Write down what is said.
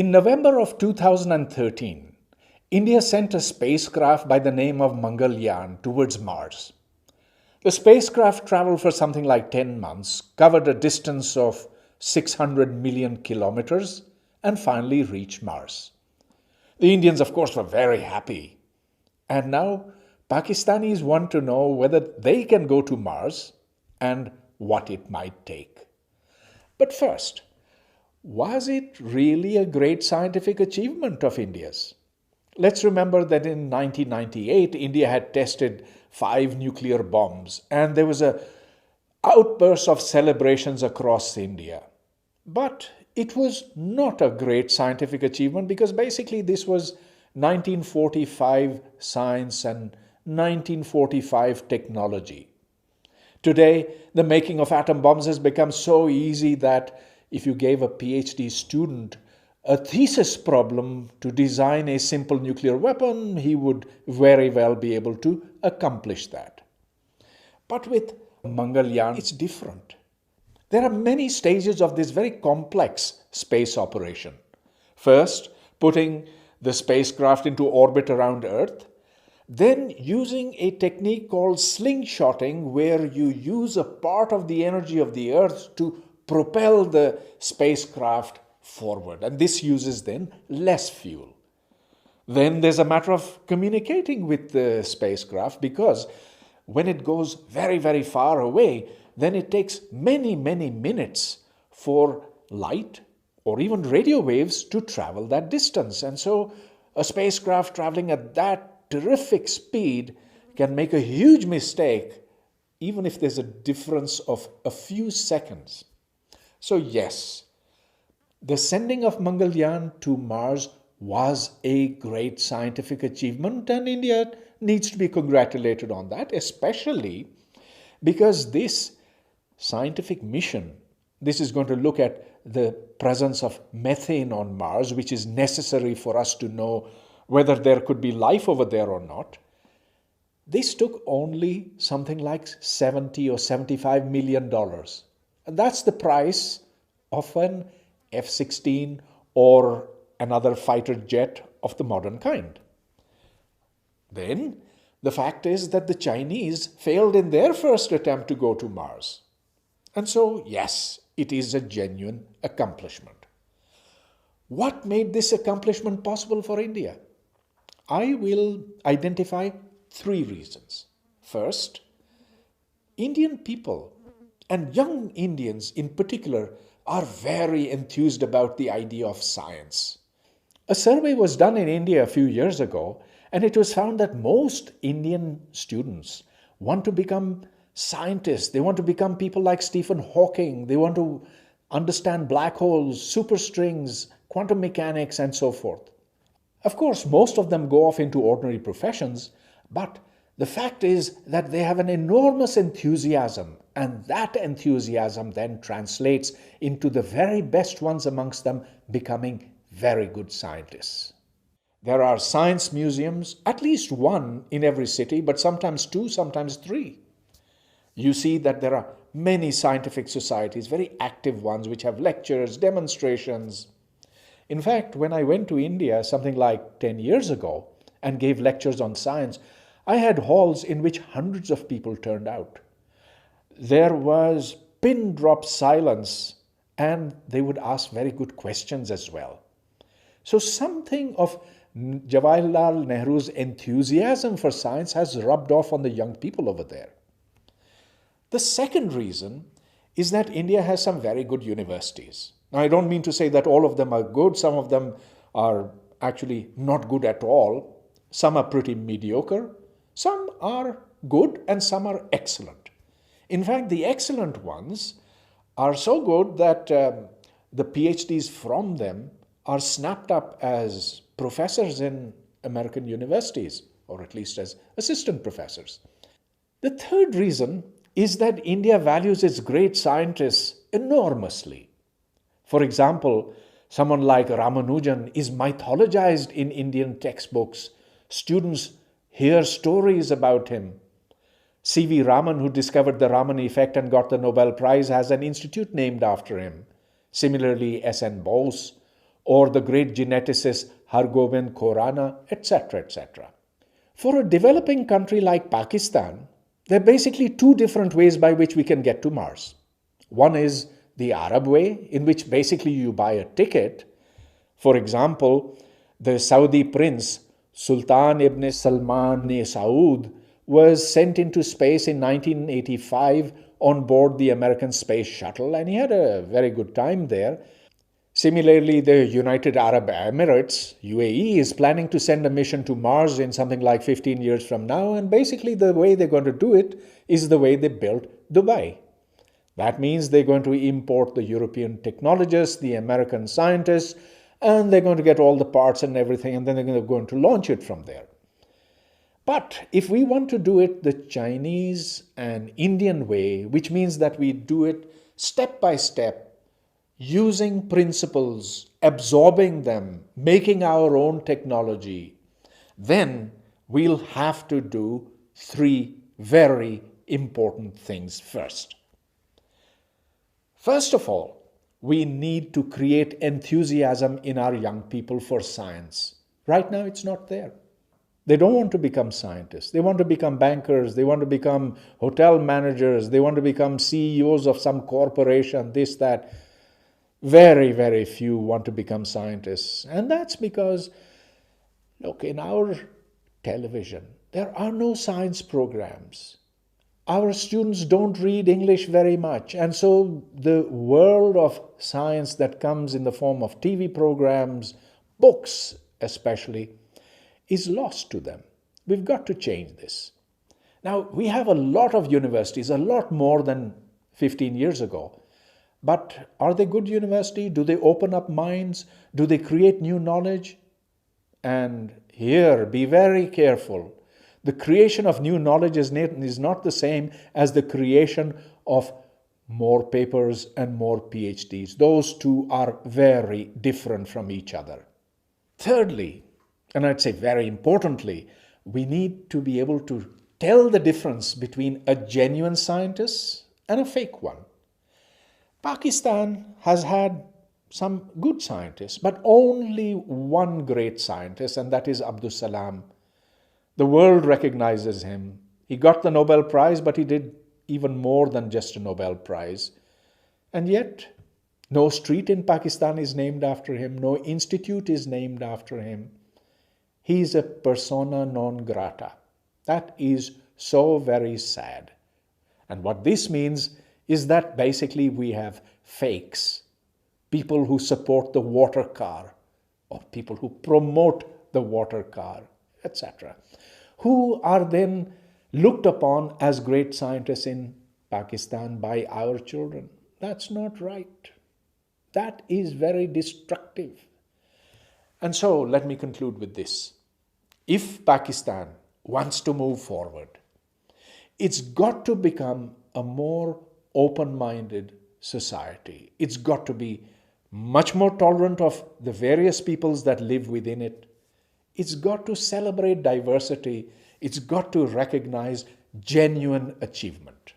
In November of 2013, India sent a spacecraft by the name of Mangalyaan towards Mars. The spacecraft traveled for something like 10 months, covered a distance of 600 million kilometers, and finally reached Mars. The Indians, of course, were very happy. And now Pakistanis want to know whether they can go to Mars and what it might take. But first, was it really a great scientific achievement of India's? Let's remember that in 1998, India had tested 5 nuclear bombs, and there was an outburst of celebrations across India. But it was not a great scientific achievement because basically this was 1945 science and 1945 technology. Today, the making of atom bombs has become so easy that if you gave a PhD student a thesis problem to design a simple nuclear weapon, he would very well be able to accomplish that. But with Mangalyaan, it's different. There are many stages of this very complex space operation. First, putting the spacecraft into orbit around Earth, then using a technique called slingshotting, where you use a part of the energy of the Earth to propel the spacecraft forward, and this uses then less fuel. Then there's a matter of communicating with the spacecraft, because when it goes very, very far away, then it takes many, many minutes for light or even radio waves to travel that distance. And so a spacecraft traveling at that terrific speed can make a huge mistake, even if there's a difference of a few seconds. So yes, the sending of Mangalyaan to Mars was a great scientific achievement, and India needs to be congratulated on that, especially because this scientific mission, this is going to look at the presence of methane on Mars, which is necessary for us to know whether there could be life over there or not. This took only something like $70 or $75 million. And that's the price of an F-16 or another fighter jet of the modern kind. Then, the fact is that the Chinese failed in their first attempt to go to Mars. And so, yes, it is a genuine accomplishment. What made this accomplishment possible for India? I will identify 3 reasons. First, Indian people, and young Indians in particular, are very enthused about the idea of science. A survey was done in India a few years ago, and it was found that most Indian students want to become scientists. They want to become people like Stephen Hawking. They want to understand black holes, superstrings, quantum mechanics, and so forth. Of course, most of them go off into ordinary professions, but the fact is that they have an enormous enthusiasm, and that enthusiasm then translates into the very best ones amongst them becoming very good scientists. There are science museums, at least one in every city, but sometimes 2, sometimes 3. You see that there are many scientific societies, very active ones, which have lectures, demonstrations. In fact, when I went to India something like 10 years ago and gave lectures on science, I had halls in which hundreds of people turned out. There was pin drop silence, and they would ask very good questions as well. So something of Jawaharlal Nehru's enthusiasm for science has rubbed off on the young people over there. The second reason is that India has some very good universities. Now, I don't mean to say that all of them are good. Some of them are actually not good at all. Some are pretty mediocre. Some are good and some are excellent. In fact, the excellent ones are so good that the PhDs from them are snapped up as professors in American universities, or at least as assistant professors. The third reason is that India values its great scientists enormously. For example, someone like Ramanujan is mythologized in Indian textbooks. Students hear stories about him. C.V. Raman, who discovered the Raman effect and got the Nobel Prize, has an institute named after him. Similarly, S.N. Bose, or the great geneticist Hargobind Khorana, etc., etc. For a developing country like Pakistan, there are basically two different ways by which we can get to Mars. One is the Arab way, in which basically you buy a ticket. For example, the Saudi prince Sultan ibn Salman Saud was sent into space in 1985 on board the American space shuttle, and he had a very good time there. Similarly, the United Arab Emirates, UAE, is planning to send a mission to Mars in something like 15 years from now, and basically the way they're going to do it is the way they built Dubai. That means they're going to import the European technologists, the American scientists, and they're going to get all the parts and everything, and then they're going to launch it from there. But if we want to do it the Chinese and Indian way, which means that we do it step by step, using principles, absorbing them, making our own technology, then we'll have to do three very important things first. First of all, we need to create enthusiasm in our young people for science. Right now, it's not there. They don't want to become scientists. They want to become bankers. They want to become hotel managers. They want to become CEOs of some corporation, this, that. Very, very few want to become scientists. And that's because, look, in our television, there are no science programs. Our students don't read English very much. And so the world of science that comes in the form of TV programs, books especially, is lost to them. We've got to change this. Now, we have a lot of universities, a lot more than 15 years ago. But are they good universities? Do they open up minds? Do they create new knowledge? And here, be very careful. The creation of new knowledge is not the same as the creation of more papers and more PhDs. Those two are very different from each other. Thirdly, and I'd say very importantly, we need to be able to tell the difference between a genuine scientist and a fake one. Pakistan has had some good scientists, but only one great scientist, and that is Abdus Salam. The world recognizes him. He got the Nobel Prize, but he did even more than just a Nobel Prize. And yet, no street in Pakistan is named after him. No institute is named after him. He is a persona non grata. That is so very sad. And what this means is that basically we have fakes, people who support the water car, or people who promote the water car, etc., who are then looked upon as great scientists in Pakistan by our children. That's not right. That is very destructive. And so let me conclude with this. If Pakistan wants to move forward, it's got to become a more open-minded society. It's got to be much more tolerant of the various peoples that live within it. It's got to celebrate diversity. It's got to recognize genuine achievement.